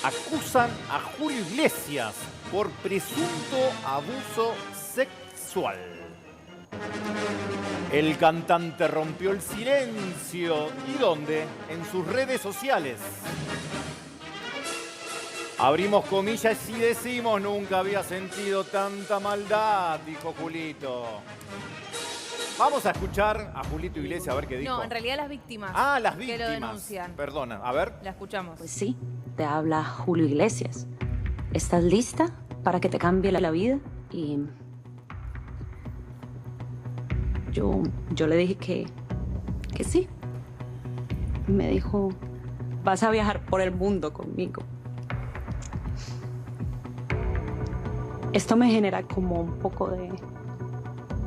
Acusan a Julio Iglesias por presunto abuso sexual. El cantante rompió el silencio. ¿Y dónde? En sus redes sociales. Abrimos comillas y decimos, nunca había sentido tanta maldad, dijo Julito. Vamos a escuchar a Julito Iglesias a ver qué dijo. No, en realidad las víctimas. Ah, las que víctimas. lo denuncian. Perdona, a ver. La escuchamos. Pues sí, te habla Julio Iglesias. ¿Estás lista para que te cambie la vida? Y yo le dije que sí. Me dijo, vas a viajar por el mundo conmigo. Esto me genera como un poco de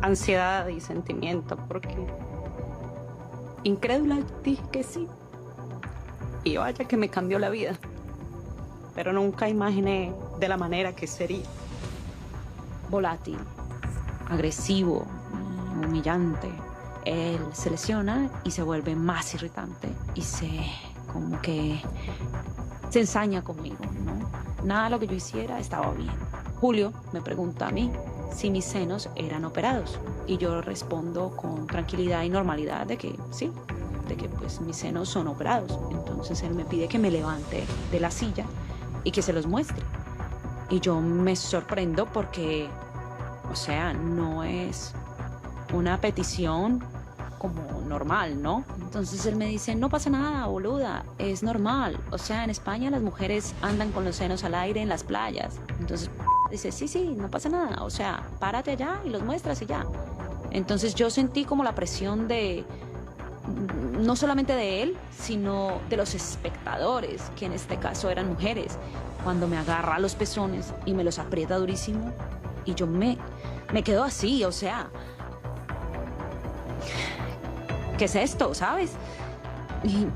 ansiedad y sentimiento porque incrédula dije que sí. Y vaya que me cambió la vida. Pero nunca imaginé de la manera que sería. Volátil, agresivo, humillante. Él se lesiona y se vuelve más irritante y como que se ensaña conmigo, ¿no? Nada de lo que yo hiciera estaba bien. Julio me pregunta a mí si mis senos eran operados y yo respondo con tranquilidad y normalidad de que sí, de que pues mis senos son operados. Entonces él me pide que me levante de la silla y que se los muestre. Y yo me sorprendo porque, o sea, no es una petición como normal, ¿no? Entonces él me dice, no pasa nada, boluda, es normal. O sea, en España las mujeres andan con los senos al aire en las playas. Entonces dice, sí, no pasa nada. O sea, párate allá y los muestras y ya. Entonces yo sentí como la presión de, no solamente de él, sino de los espectadores, que en este caso eran mujeres, cuando me agarra los pezones y me los aprieta durísimo. Y yo me quedo así, o sea, ¿qué es esto, sabes? Y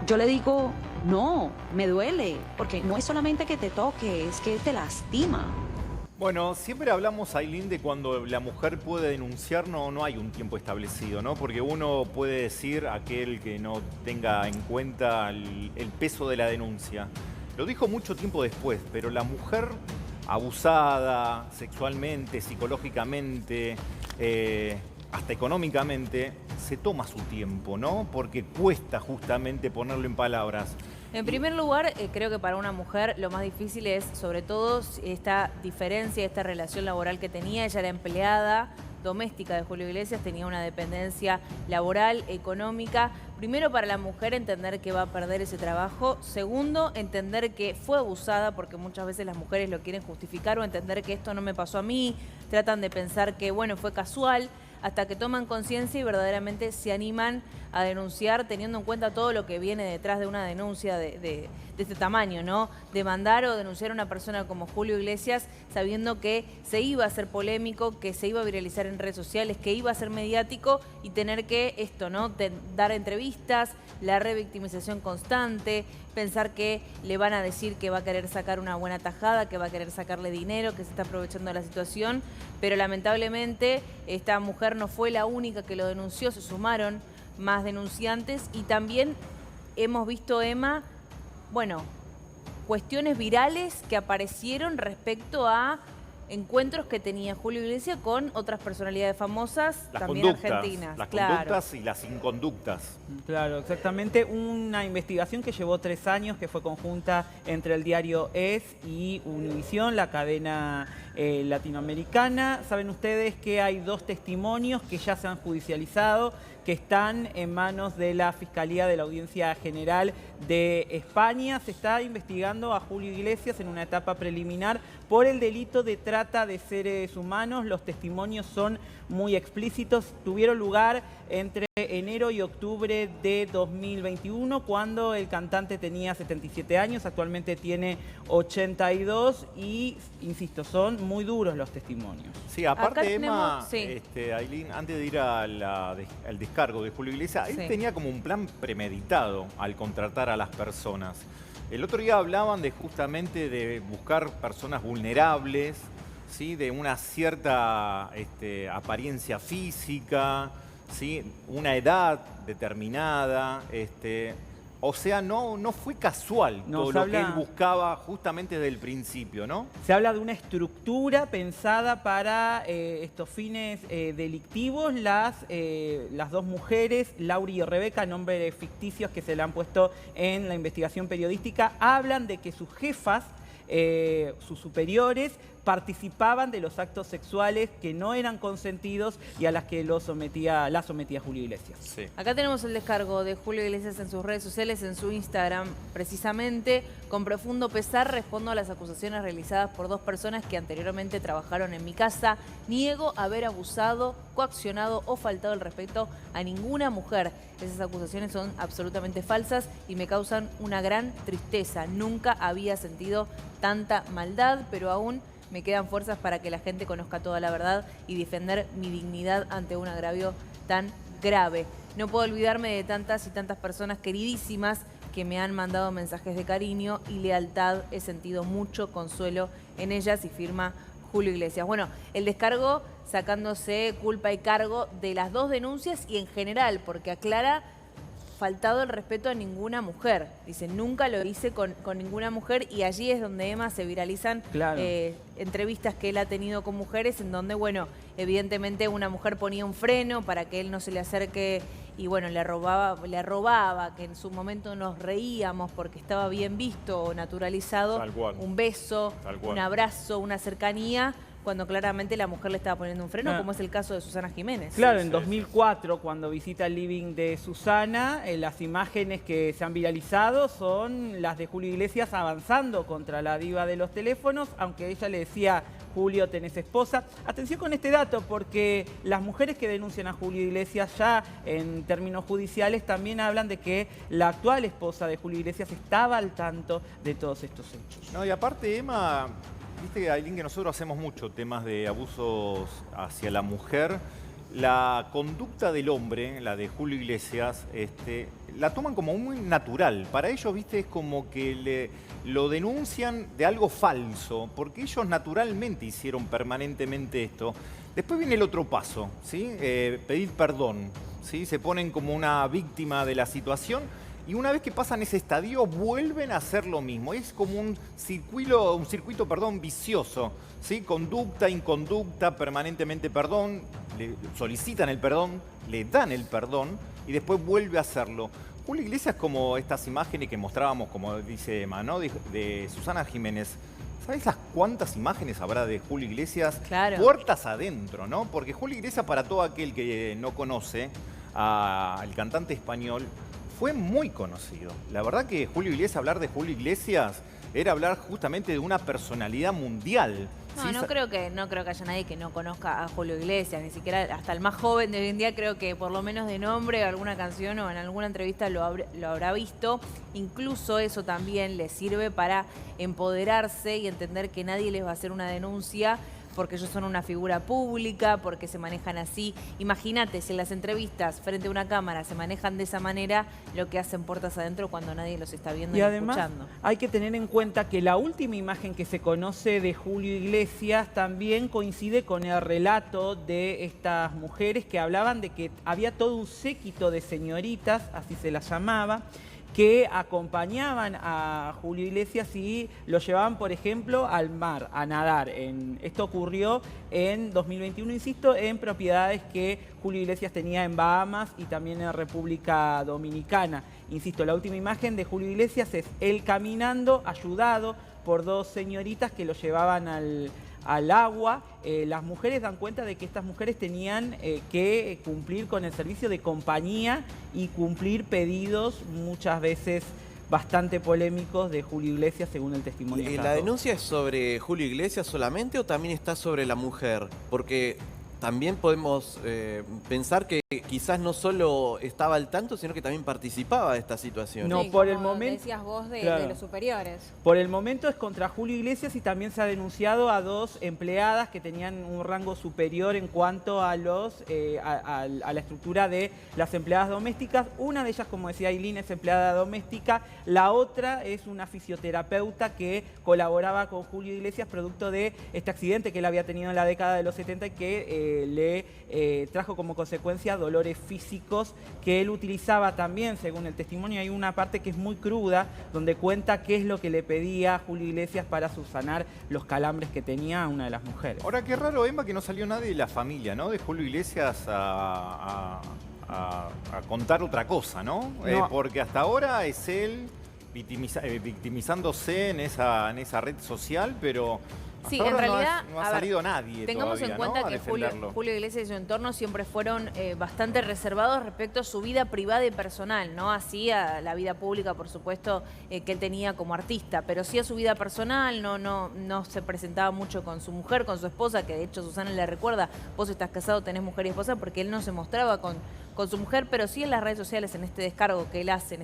yo le digo, no, me duele, porque no es solamente que te toque, es que te lastima. Bueno, siempre hablamos, Ailín, de cuando la mujer puede denunciar, no hay un tiempo establecido, ¿no? Porque uno puede decir aquel que no tenga en cuenta el peso de la denuncia. Lo dijo mucho tiempo después, pero la mujer abusada sexualmente, psicológicamente, hasta económicamente, se toma su tiempo, ¿no? Porque cuesta justamente ponerlo en palabras. En primer lugar, creo que para una mujer lo más difícil es, sobre todo, esta diferencia, esta relación laboral que tenía. Ella era empleada doméstica de Julio Iglesias, tenía una dependencia laboral, económica. Primero, para la mujer entender que va a perder ese trabajo. Segundo, entender que fue abusada, porque muchas veces las mujeres lo quieren justificar o entender que esto no me pasó a mí. Tratan de pensar que, bueno, fue casual, hasta que toman conciencia y verdaderamente se animan a denunciar, teniendo en cuenta todo lo que viene detrás de una denuncia de este tamaño, ¿no? Demandar o denunciar a una persona como Julio Iglesias sabiendo que se iba a hacer polémico, que se iba a viralizar en redes sociales, que iba a ser mediático y tener que esto, ¿no? Dar entrevistas, la revictimización constante, pensar que le van a decir que va a querer sacar una buena tajada, que va a querer sacarle dinero, que se está aprovechando de la situación, pero lamentablemente esta mujer no fue la única que lo denunció, se sumaron más denunciantes y también hemos visto, Emma, bueno, cuestiones virales que aparecieron respecto a encuentros que tenía Julio Iglesias con otras personalidades famosas, también argentinas. Las claro. conductas y las inconductas. Claro, exactamente. Una investigación que llevó 3 años, que fue conjunta entre el diario ES y Univisión, la cadena latinoamericana. Saben ustedes que hay 2 testimonios que ya se han judicializado, que están en manos de la Fiscalía de la Audiencia General de España. Se está investigando a Julio Iglesias en una etapa preliminar por el delito de trata de seres humanos. Los testimonios son muy explícitos. Tuvieron lugar entre enero y octubre de 2021, cuando el cantante tenía 77 años, actualmente tiene 82 y, insisto, son muy duros los testimonios. Sí, aparte, Acá Emma, tenemos, sí. Ailín, antes de ir al descargo de Julio Iglesias, él Sí. tenía como un plan premeditado al contratar a las personas. El otro día hablaban de justamente de buscar personas vulnerables, ¿sí? De una cierta apariencia física, ¿sí? Una edad determinada, O sea, no fue casual No, todo se lo que habla- él buscaba justamente desde el principio, ¿no? Se habla de una estructura pensada para estos fines delictivos. Las dos mujeres, Laura y Rebeca, nombres ficticios que se le han puesto en la investigación periodística, hablan de que sus jefas, sus superiores, participaban de los actos sexuales que no eran consentidos y a las que la sometía Julio Iglesias. Sí. Acá tenemos el descargo de Julio Iglesias en sus redes sociales, en su Instagram, precisamente. Con profundo pesar respondo a las acusaciones realizadas por 2 personas que anteriormente trabajaron en mi casa. Niego haber abusado, coaccionado o faltado el respeto a ninguna mujer. Esas acusaciones son absolutamente falsas y me causan una gran tristeza. Nunca había sentido tanta maldad, pero aún me quedan fuerzas para que la gente conozca toda la verdad y defender mi dignidad ante un agravio tan grave. No puedo olvidarme de tantas y tantas personas queridísimas que me han mandado mensajes de cariño y lealtad. He sentido mucho consuelo en ellas, y firma Julio Iglesias. Bueno, el descargo sacándose culpa y cargo de las 2 denuncias y en general, porque aclara faltado el respeto a ninguna mujer. Dice, nunca lo hice con ninguna mujer, y allí es donde, Emma, se viralizan Claro. entrevistas que él ha tenido con mujeres en donde, bueno, evidentemente una mujer ponía un freno para que él no se le acerque y, bueno, le robaba, que en su momento nos reíamos porque estaba bien visto o naturalizado, Tal cual. un beso, Tal cual. un abrazo, una cercanía, cuando claramente la mujer le estaba poniendo un freno, Ah. como es el caso de Susana Jiménez. Claro, Sí, en sí, 2004, cuando visita el living de Susana, las imágenes que se han viralizado son las de Julio Iglesias avanzando contra la diva de los teléfonos, aunque ella le decía, Julio, tenés esposa. Atención con este dato, porque las mujeres que denuncian a Julio Iglesias ya en términos judiciales también hablan de que la actual esposa de Julio Iglesias estaba al tanto de todos estos hechos. No, y aparte, Emma, viste, Ailín, que nosotros hacemos mucho temas de abusos hacia la mujer. La conducta del hombre, la de Julio Iglesias, la toman como muy natural. Para ellos, viste, es como que lo denuncian de algo falso, porque ellos naturalmente hicieron permanentemente esto. Después viene el otro paso, ¿sí? Pedir perdón, ¿sí? Se ponen como una víctima de la situación. Y una vez que pasan ese estadio, vuelven a hacer lo mismo. Es como un circuito, vicioso, ¿sí? Conducta, inconducta, permanentemente perdón, le solicitan el perdón, le dan el perdón y después vuelve a hacerlo. Julio Iglesias, como estas imágenes que mostrábamos, como dice Emma, ¿no? de Susana Jiménez. ¿Sabes las cuántas imágenes habrá de Julio Iglesias? Claro. Puertas adentro, ¿no? Porque Julio Iglesias, para todo aquel que no conoce al cantante español, fue muy conocido. La verdad que hablar de Julio Iglesias era hablar justamente de una personalidad mundial. No, ¿sí? no creo que haya nadie que no conozca a Julio Iglesias, ni siquiera hasta el más joven de hoy en día. Creo que por lo menos de nombre, alguna canción o en alguna entrevista lo habrá visto. Incluso eso también les sirve para empoderarse y entender que nadie les va a hacer una denuncia porque ellos son una figura pública, porque se manejan así. Imagínate, si en las entrevistas frente a una cámara se manejan de esa manera, lo que hacen puertas adentro cuando nadie los está viendo Y y además escuchando. hay que tener en cuenta que la última imagen que se conoce de Julio Iglesias también coincide con el relato de estas mujeres que hablaban de que había todo un séquito de señoritas, así se las llamaba, que acompañaban a Julio Iglesias y lo llevaban, por ejemplo, al mar, a nadar. Esto ocurrió en 2021, insisto, en propiedades que Julio Iglesias tenía en Bahamas y también en República Dominicana. Insisto, la última imagen de Julio Iglesias es él caminando, ayudado por 2 señoritas que lo llevaban al agua. Las mujeres dan cuenta de que estas mujeres tenían que cumplir con el servicio de compañía y cumplir pedidos muchas veces bastante polémicos de Julio Iglesias, según el testimonio. de ¿La estas 2. denuncia es sobre Julio Iglesias solamente o también está sobre la mujer? Porque también podemos pensar que quizás no solo estaba al tanto, sino que también participaba de esta situación. No, Sí, por el como momento- decías vos de Claro. los superiores. Por el momento es contra Julio Iglesias y también se ha denunciado a 2 empleadas que tenían un rango superior en cuanto a a la estructura de las empleadas domésticas. Una de ellas, como decía Ailín, es empleada doméstica. La otra es una fisioterapeuta que colaboraba con Julio Iglesias producto de este accidente que él había tenido en la década de los 70 y que le trajo como consecuencia dolores físicos que él utilizaba también, según el testimonio. Hay una parte que es muy cruda, donde cuenta qué es lo que le pedía Julio Iglesias para subsanar los calambres que tenía una de las mujeres. Ahora, qué raro, Emma, que no salió nadie de la familia, ¿no? De Julio Iglesias a contar otra cosa, ¿no? No. Porque hasta ahora es él victimizándose en esa red social, pero Sí, hasta en ahora realidad, no ha a ver, salido nadie tengamos todavía, en cuenta ¿no? A que defenderlo. Julio Iglesias y su entorno siempre fueron bastante reservados respecto a su vida privada y personal, ¿no? Así a la vida pública, por supuesto, que él tenía como artista, pero sí a su vida personal, no se presentaba mucho con su mujer, con su esposa, que de hecho Susana le recuerda, vos estás casado, tenés mujer y esposa, porque él no se mostraba con su mujer, pero sí en las redes sociales, en este descargo que él hace en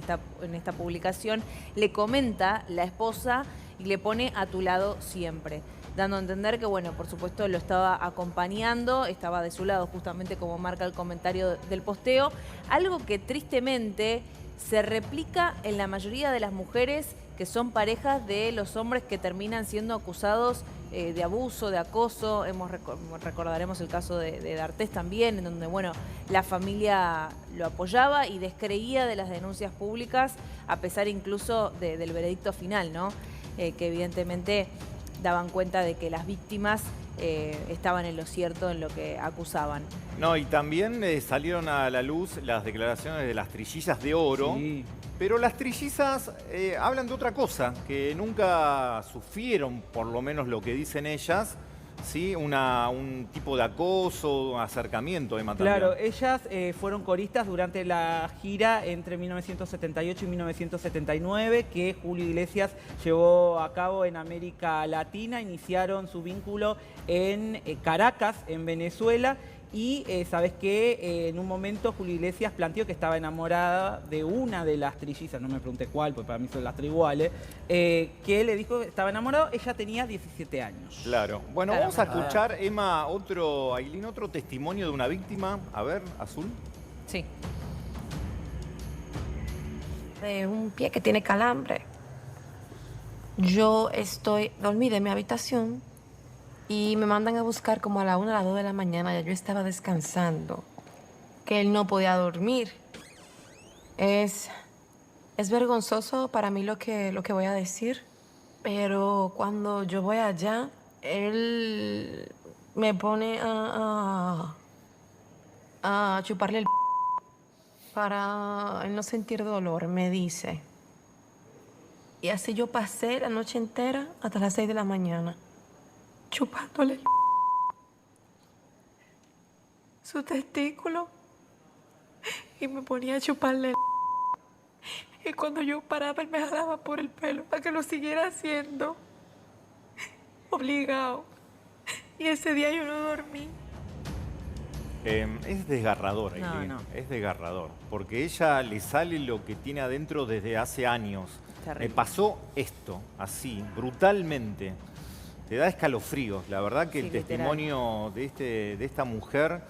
esta publicación, le comenta la esposa y le pone a tu lado siempre, dando a entender que, bueno, por supuesto lo estaba acompañando, estaba de su lado, justamente como marca el comentario del posteo, algo que tristemente se replica en la mayoría de las mujeres que son parejas de los hombres que terminan siendo acusados de abuso, de acoso. Recordaremos el caso de D'Artés también, en donde, bueno, la familia lo apoyaba y descreía de las denuncias públicas, a pesar incluso del veredicto final, ¿no? Que evidentemente daban cuenta de que las víctimas estaban en lo cierto en lo que acusaban. No, y también salieron a la luz las declaraciones de las trillizas de oro, Sí. pero las trillizas hablan de otra cosa, que nunca sufrieron, por lo menos lo que dicen ellas, ¿sí? Un tipo de acoso, acercamiento de Claro, ellas fueron coristas durante la gira entre 1978 y 1979 que Julio Iglesias llevó a cabo en América Latina. Iniciaron su vínculo en Caracas, en Venezuela. Y sabes que en un momento Julio Iglesias planteó que estaba enamorada de una de las trillizas, no me pregunté cuál, porque para mí son las tres iguales, que le dijo que estaba enamorado. Ella tenía 17 años. Claro. Bueno, Claro. vamos a escuchar, Emma, Ailín, otro testimonio de una víctima. A ver, Azul. Sí. De un pie que tiene calambre. Yo estoy dormida en mi habitación y me mandan a buscar como a la 1 a las 2 de la mañana. Ya yo estaba descansando, que él no podía dormir. Es vergonzoso para mí lo que voy a decir, pero cuando yo voy allá, él me pone a chuparle el para no sentir dolor, me dice. Y así yo pasé la noche entera hasta las 6 de la mañana, chupándole su testículo y me ponía a chuparle. Y cuando yo paraba, él me jalaba por el pelo para que lo siguiera haciendo. Obligado. Y ese día yo no dormí. Es desgarrador, Ailín. No. Es desgarrador. Porque ella le sale lo que tiene adentro desde hace años. Terrible. Me pasó esto, así, brutalmente. Te da escalofríos. La verdad que Sí, el literal. testimonio de esta mujer...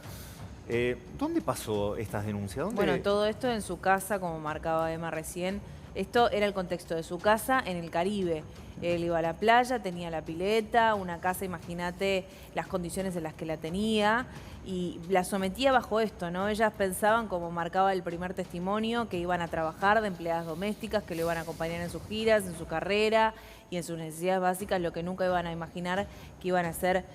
¿Dónde pasó estas denuncias? ¿Dónde? Bueno, todo esto en su casa, como marcaba Emma recién. Esto era el contexto de su casa en el Caribe. Él iba a la playa, tenía la pileta, una casa, imagínate las condiciones en las que la tenía, y la sometía bajo esto, ¿no? Ellas pensaban, como marcaba el primer testimonio, que iban a trabajar de empleadas domésticas, que lo iban a acompañar en sus giras, en su carrera y en sus necesidades básicas, lo que nunca iban a imaginar que iban a hacer...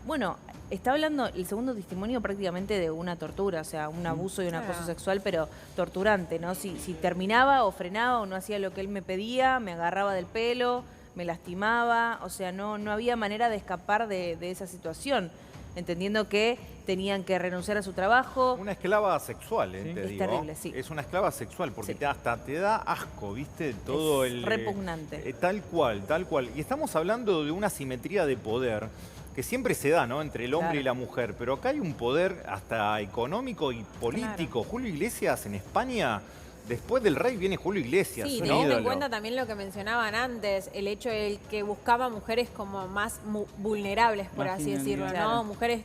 Bueno, está hablando el segundo testimonio prácticamente de una tortura, o sea, un abuso y un acoso sexual, pero torturante, ¿no? Si terminaba o frenaba o no hacía lo que él me pedía, me agarraba del pelo, me lastimaba, o sea, no había manera de escapar de esa situación, entendiendo que tenían que renunciar a su trabajo. Una esclava sexual, Sí. te Es digo. terrible, sí. Es una esclava sexual, porque Sí. hasta te da asco, ¿viste? Todo Es el... repugnante. Tal cual, tal cual. Y estamos hablando de una simetría de poder que siempre se da, ¿no? Entre el hombre Claro. y la mujer. Pero acá hay un poder hasta económico y político. Julio Iglesias en España, después del rey viene Julio Iglesias. Sí, un teniendo en ídolo. cuenta también lo que mencionaban antes, el hecho de que buscaba mujeres como más vulnerables, por Más así decirlo, ¿no? Claro. Mujeres,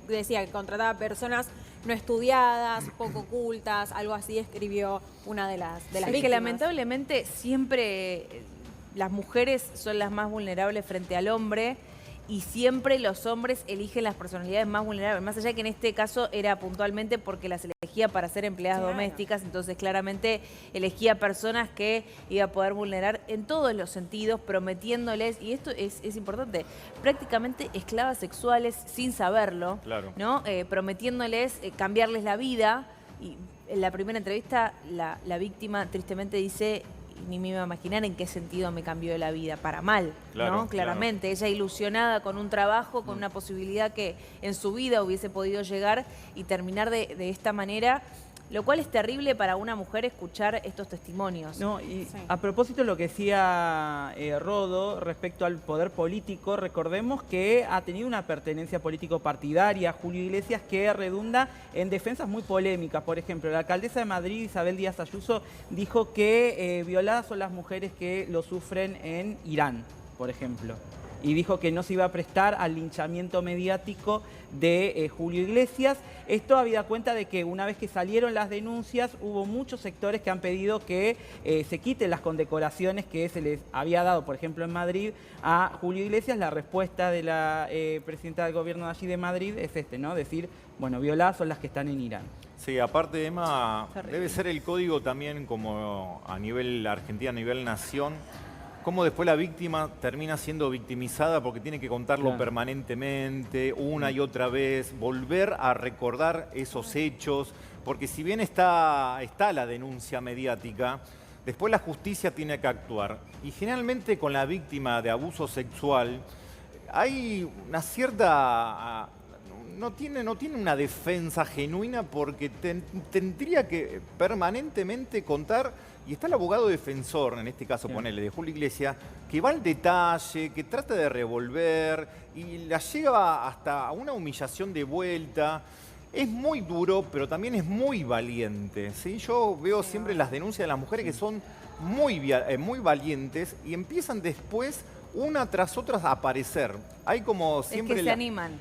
decía que contrataba personas no estudiadas, poco cultas, algo así escribió una de las Sí, que víctimas. lamentablemente siempre las mujeres son las más vulnerables frente al hombre, y siempre los hombres eligen las personalidades más vulnerables, más allá que en este caso era puntualmente porque las elegía para ser empleadas domésticas, entonces claramente elegía personas que iba a poder vulnerar en todos los sentidos, prometiéndoles, y esto es importante, prácticamente esclavas sexuales sin saberlo, Claro. ¿no? Prometiéndoles cambiarles la vida. Y en la primera entrevista la víctima tristemente dice: ni me iba a imaginar en qué sentido me cambió la vida, para mal, Claro, ¿no? Claramente, ella ilusionada con un trabajo, con una posibilidad que en su vida hubiese podido llegar y terminar de esta manera, lo cual es terrible para una mujer escuchar estos testimonios. No, y Sí. a propósito de lo que decía Rodo respecto al poder político, recordemos que ha tenido una pertenencia político-partidaria Julio Iglesias que redunda en defensas muy polémicas. Por ejemplo, la alcaldesa de Madrid, Isabel Díaz Ayuso, dijo que violadas son las mujeres que lo sufren en Irán, por ejemplo. Y dijo que no se iba a prestar al linchamiento mediático de Julio Iglesias. Esto habida cuenta de que una vez que salieron las denuncias, hubo muchos sectores que han pedido que se quiten las condecoraciones que se les había dado, por ejemplo, en Madrid, a Julio Iglesias. La respuesta de la presidenta del gobierno de allí de Madrid es ¿no? Decir, bueno, violadas son las que están en Irán. Sí, aparte, Emma, Terrible. debe ser el código también como a nivel Argentina, a nivel nación, cómo después la víctima termina siendo victimizada porque tiene que contarlo Claro. permanentemente, una y otra vez, volver a recordar esos hechos, porque si bien está la denuncia mediática, después la justicia tiene que actuar. Y generalmente con la víctima de abuso sexual hay una cierta... No tiene una defensa genuina porque tendría que permanentemente contar, y está el abogado defensor, en este caso, Sí. ponele, de Julio Iglesias, que va al detalle, que trata de revolver y la lleva hasta una humillación de vuelta. Es muy duro, pero también es muy valiente, ¿sí? Yo veo siempre las denuncias de las mujeres que son muy valientes y empiezan después, una tras otra, a aparecer. Hay como siempre... Es que se animan.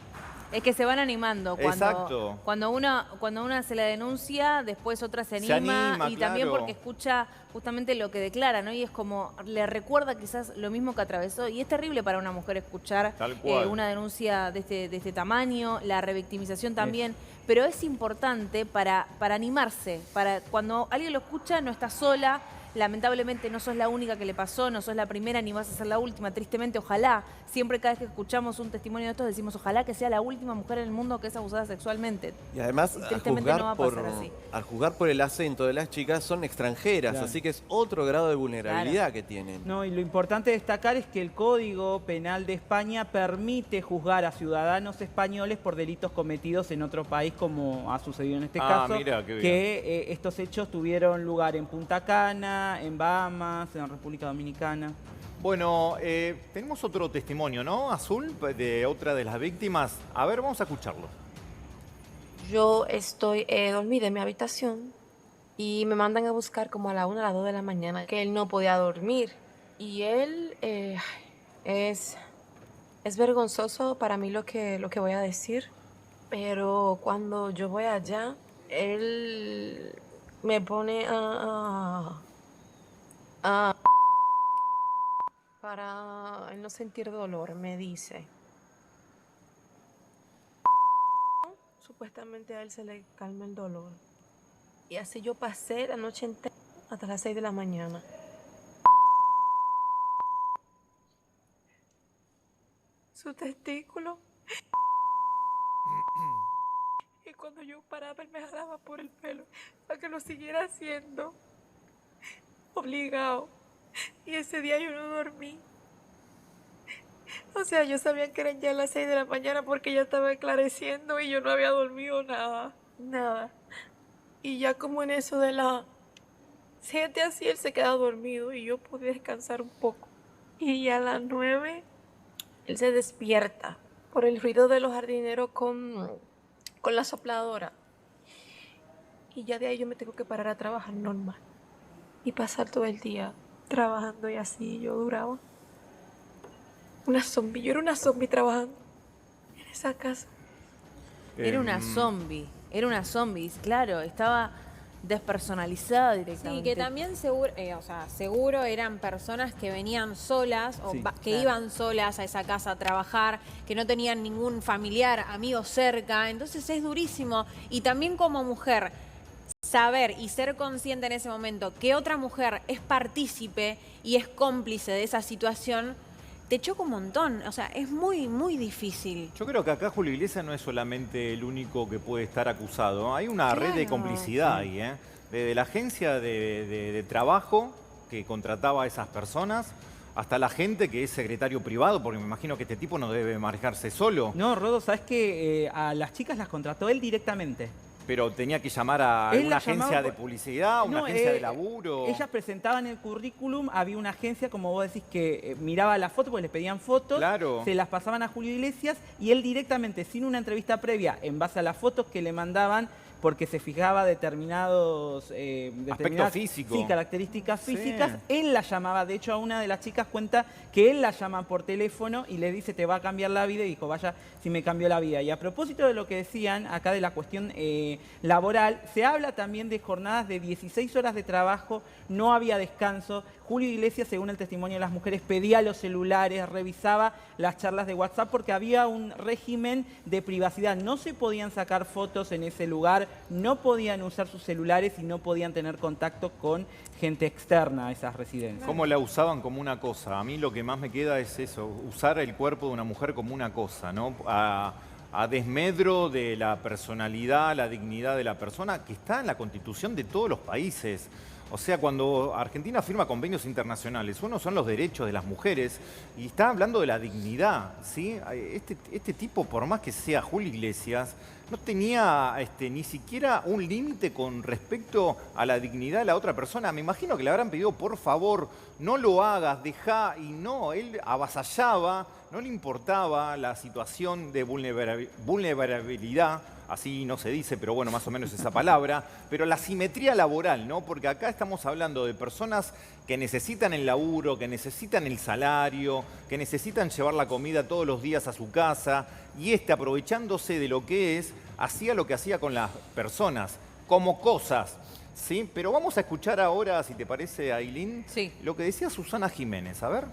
Es que se van animando. Exacto. Cuando una se la denuncia, después otra se Se anima, anima, y también claro. porque escucha justamente lo que declara, ¿no? Y es como, le recuerda quizás lo mismo que atravesó. Y es terrible para una mujer escuchar Tal cual. una denuncia de este tamaño, la revictimización también. Pero es importante para animarse, para cuando alguien lo escucha no está sola. Lamentablemente no sos la única que le pasó, no sos la primera ni vas a ser la última. Tristemente, ojalá, siempre cada vez que escuchamos un testimonio de estos decimos ojalá que sea la última mujer en el mundo que es abusada sexualmente. Y además, Y tristemente no va a pasar así. al juzgar por el acento de las chicas, son extranjeras, Claro. así que es otro grado de vulnerabilidad que tienen. No, y lo importante destacar es que el Código Penal de España permite juzgar a ciudadanos españoles por delitos cometidos en otro país, como ha sucedido en este caso, mira, qué bien. que estos hechos tuvieron lugar en Punta Cana, en Bahamas, en República Dominicana. Bueno, tenemos otro testimonio, ¿no, Azul? De otra de las víctimas. A ver, vamos a escucharlo. Yo estoy dormida en mi habitación y me mandan a buscar como a la 1 a las 2 de la mañana, que él no podía dormir. Y él es vergonzoso para mí lo que voy a decir, pero cuando yo voy allá, él me pone para no sentir dolor, me dice. Supuestamente a él se le calma el dolor. Y así yo pasé la noche entera hasta las 6 de la mañana. Su testículo. Y cuando yo paraba, él me jalaba por el pelo para que lo siguiera haciendo. Obligado. Y ese día yo no dormí. O sea, yo sabía que eran ya las 6 de la mañana porque ya estaba esclareciendo y yo no había dormido nada. Nada. Y ya como en eso de las 7 así, él se queda dormido y yo pude descansar un poco. Y ya a las 9, él se despierta por el ruido de los jardineros con la sopladora. Y ya de ahí yo me tengo que parar a trabajar normal. Y pasar todo el día trabajando y así yo duraba. Una zombie, yo era una zombie trabajando en esa casa. Era una zombie, claro, estaba despersonalizada Sí, directamente. que también seguro eran personas que venían solas o Sí, que claro. iban solas a esa casa a trabajar, que no tenían ningún familiar, amigo cerca. Entonces es durísimo. Y también como mujer, saber y ser consciente en ese momento que otra mujer es partícipe y es cómplice de esa situación, te choca un montón. O sea, es muy, muy difícil. Yo creo que acá Julio Iglesias no es solamente el único que puede estar acusado. Hay una red de Claro. complicidad ahí, ¿eh? Desde la agencia de trabajo que contrataba a esas personas hasta la gente que es secretario privado, porque me imagino que este tipo no debe manejarse solo, No, Rodo, ¿sabes que a las chicas las contrató él directamente? pero tenía que llamar a Él una la agencia llamaba de por- publicidad, una No, agencia de laburo. Ellas presentaban el currículum, había una agencia, como vos decís, que miraba las fotos, porque les pedían fotos, Claro. se las pasaban a Julio Iglesias y él directamente, sin una entrevista previa, en base a las fotos que le mandaban, porque se fijaba determinadas físico. Sí, características Sí. físicas, él la llamaba. De hecho, a una de las chicas cuenta que él la llama por teléfono y le dice, te va a cambiar la vida, y dijo, vaya, si me cambió la vida. Y a propósito de lo que decían acá de la cuestión laboral, se habla también de jornadas de 16 horas de trabajo, no había descanso. Julio Iglesias, según el testimonio de las mujeres, pedía los celulares, revisaba las charlas de WhatsApp porque había un régimen de privacidad. No se podían sacar fotos en ese lugar, no podían usar sus celulares y no podían tener contacto con gente externa a esas residencias. ¿Cómo la usaban como una cosa? A mí lo que más me queda es eso, usar el cuerpo de una mujer como una cosa, ¿no? A desmedro de la personalidad, la dignidad de la persona que está en la Constitución de todos los países. O sea, cuando Argentina firma convenios internacionales, uno son los derechos de las mujeres y está hablando de la dignidad, ¿sí? Este tipo, por más que sea Julio Iglesias, no tenía ni siquiera un límite con respecto a la dignidad de la otra persona. Me imagino que le habrán pedido, por favor, no lo hagas, deja, y no, él avasallaba, no le importaba la situación de vulnerabilidad, así no se dice, pero bueno, más o menos esa palabra, pero la simetría laboral, ¿no? Porque acá estamos hablando de personas que necesitan el laburo, que necesitan el salario, que necesitan llevar la comida todos los días a su casa, y aprovechándose de lo que es, hacía lo que hacía con las personas, como cosas, ¿sí? Pero vamos a escuchar ahora, si te parece, Ailín, Sí. lo que decía Susana Jiménez, a ver.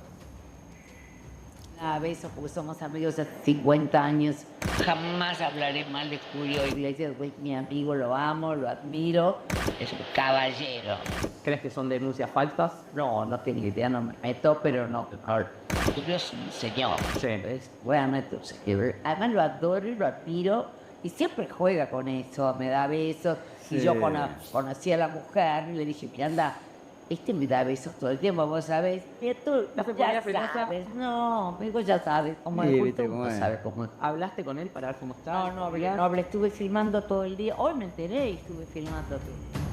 A besos porque somos amigos hace 50 años. Jamás hablaré mal de Julio Iglesias, es mi amigo, lo amo, lo admiro. Es un caballero. ¿Crees que son denuncias falsas? No, no tengo idea, no me meto, pero no. Julio es un señor. Sí. Es realmente un señor. Además lo adoro y lo admiro y siempre juega con eso, me da besos. Sí. Y yo conocí a la mujer y le dije, mira, anda, me da besos todo el tiempo, vos sabés. Mira, tú ¿No se ponía ya celosa? sabes. No, amigo, ya sabes cómo es. Sí, Julio, viste cómo no es. sabes cómo es. ¿Hablaste con él para ver cómo estaba? No hablé, estuve filmando todo el día. Hoy me enteré y estuve filmando todo.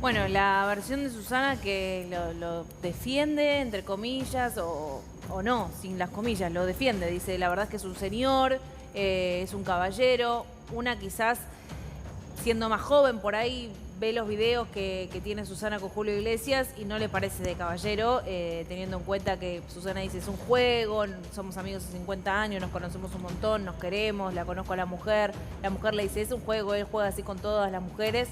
Bueno, la versión de Susana que lo defiende, entre comillas, o no, sin las comillas, lo defiende. Dice, la verdad es que es un señor, es un caballero. Una quizás, siendo más joven, por ahí ve los videos que tiene Susana con Julio Iglesias y no le parece de caballero, teniendo en cuenta que Susana dice, es un juego, somos amigos hace 50 años, nos conocemos un montón, nos queremos, la conozco a la mujer le dice, es un juego, él juega así con todas las mujeres.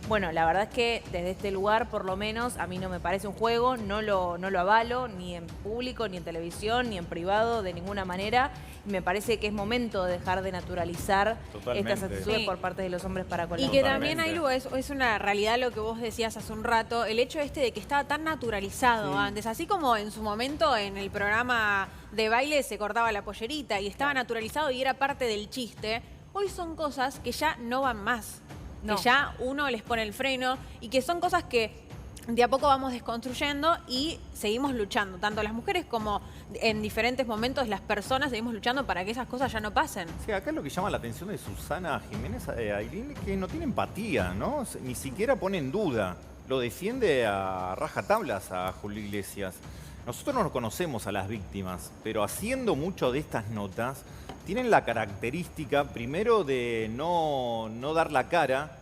Bueno, la verdad es que desde este lugar, por lo menos, a mí no me parece un juego, no lo avalo, ni en público, ni en televisión, ni en privado, de ninguna manera. Y me parece que es momento de dejar de naturalizar Totalmente. estas actitudes Sí. por parte de los hombres para con Y las que mujeres. también, Ailu, es una realidad lo que vos decías hace un rato, el hecho de que estaba tan naturalizado antes, así como en su momento en el programa de baile se cortaba la pollerita y estaba naturalizado y era parte del chiste, hoy son cosas que ya no van más, No. que ya uno les pone el freno y que son cosas que de a poco vamos desconstruyendo y seguimos luchando, tanto las mujeres como en diferentes momentos las personas seguimos luchando para que esas cosas ya no pasen. Sí, acá lo que llama la atención de Susana Jiménez, Ailín, es que no tiene empatía, ¿no? Ni siquiera pone en duda. Lo defiende a rajatablas a Julio Iglesias. Nosotros no conocemos a las víctimas, pero haciendo mucho de estas notas, tienen la característica, primero, de no dar la cara,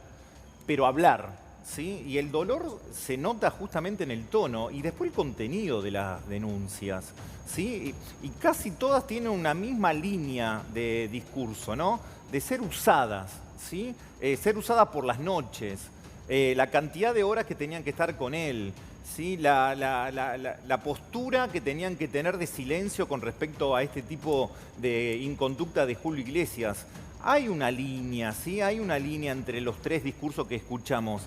pero hablar, ¿sí? Y el dolor se nota justamente en el tono y después el contenido de las denuncias, ¿sí? Y casi todas tienen una misma línea de discurso, ¿no? De ser usadas, ¿sí? Ser usadas por las noches, la cantidad de horas que tenían que estar con él, ¿sí? La postura que tenían que tener de silencio con respecto a este tipo de inconducta de Julio Iglesias. Hay una línea, ¿sí? Hay una línea entre los tres discursos que escuchamos.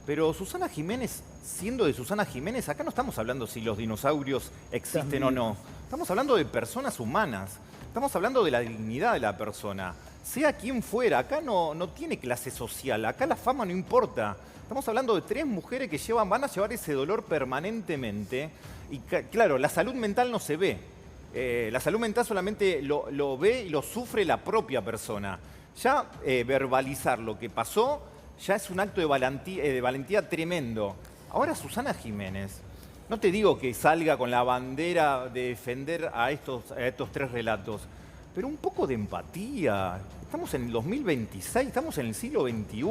Pero Susana Jiménez, siendo de Susana Jiménez, acá no estamos hablando si los dinosaurios existen o no. Estamos hablando de personas humanas. Estamos hablando de la dignidad de la persona. Sea quien fuera, acá no tiene clase social, acá la fama no importa. Estamos hablando de tres mujeres que van a llevar ese dolor permanentemente. Y claro, la salud mental no se ve. La salud mental solamente lo ve y lo sufre la propia persona. Ya verbalizar lo que pasó ya es un acto de valentía tremendo. Ahora Susana Jiménez, no te digo que salga con la bandera de defender a estos tres relatos, pero un poco de empatía. Estamos en el 2026, estamos en el siglo XXI.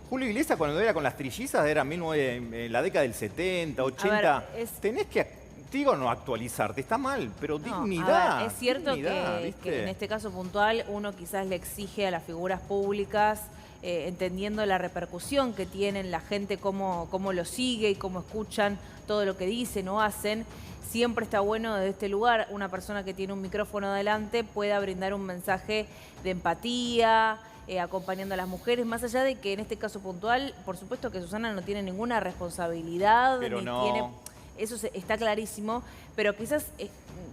Julio Iglesias cuando era con las trillizas era en la década del 70, 80. Tenés que, digo, no actualizarte, está mal, pero dignidad. A ver, es cierto dignidad, que en este caso puntual uno quizás le exige a las figuras públicas, entendiendo la repercusión que tienen la gente, cómo lo sigue y cómo escuchan todo lo que dicen o hacen. Siempre está bueno desde este lugar una persona que tiene un micrófono adelante pueda brindar un mensaje de empatía, acompañando a las mujeres, más allá de que en este caso puntual, por supuesto que Susana no tiene ninguna responsabilidad, Pero ni no. tiene... Eso está clarísimo, pero quizás,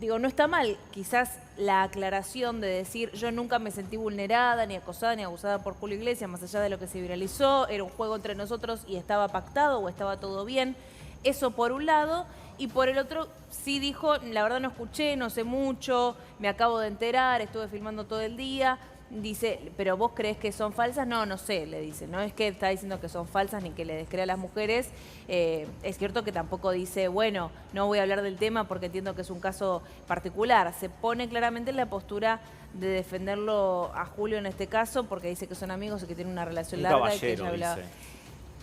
digo, no está mal, quizás la aclaración de decir yo nunca me sentí vulnerada, ni acosada, ni abusada por Julio Iglesias, más allá de lo que se viralizó, era un juego entre nosotros y estaba pactado o estaba todo bien. Eso por un lado, y por el otro sí dijo, la verdad no escuché, no sé mucho, me acabo de enterar, estuve filmando todo el día. Dice, ¿pero vos crees que son falsas? No, no sé, le dice. No es que está diciendo que son falsas ni que le descrea a las mujeres. Es cierto que tampoco dice, bueno, no voy a hablar del tema porque entiendo que es un caso particular. Se pone claramente en la postura de defenderlo a Julio en este caso porque dice que son amigos y que tienen una relación Un larga. caballero, y que ella hablaba... dice.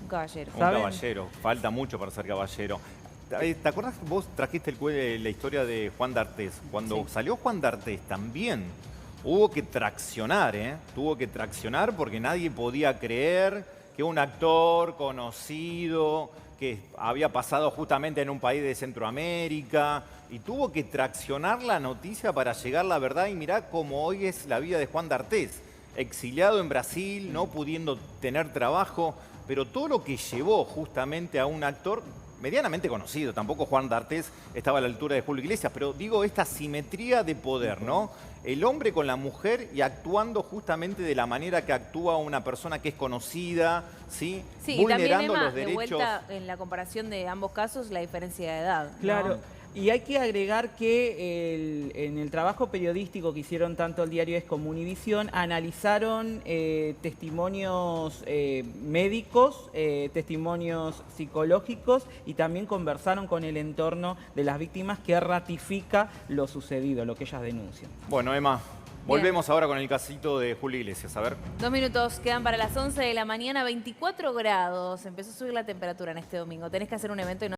Un caballero. Un caballero, falta mucho para ser caballero. ¿Te acuerdas que vos trajiste la historia de Juan D'Artés? Cuando salió Juan D'Artés también hubo que traccionar, tuvo que traccionar porque nadie podía creer que un actor conocido, que había pasado justamente en un país de Centroamérica, y tuvo que traccionar la noticia para llegar a la verdad. Y mirá cómo hoy es la vida de Juan D'Artés, exiliado en Brasil, no pudiendo tener trabajo, pero todo lo que llevó justamente a un actor medianamente conocido, tampoco Juan D'Artés estaba a la altura de Julio Iglesias, pero digo esta simetría de poder, ¿no? El hombre con la mujer y actuando justamente de la manera que actúa una persona que es conocida, ¿sí? Sí, Vulnerando y también, Emma, los derechos. de vuelta en la comparación de ambos casos, la diferencia de edad, ¿no? Claro. Y hay que agregar que en el trabajo periodístico que hicieron tanto el diario Es como Univisión, analizaron testimonios médicos, testimonios psicológicos y también conversaron con el entorno de las víctimas que ratifica lo sucedido, lo que ellas denuncian. Bueno, Emma, volvemos ahora con el casito de Julio Iglesias, a ver. 2 minutos quedan para las 11 de la mañana, 24 grados. Empezó a subir la temperatura en este domingo. Tenés que hacer un evento y no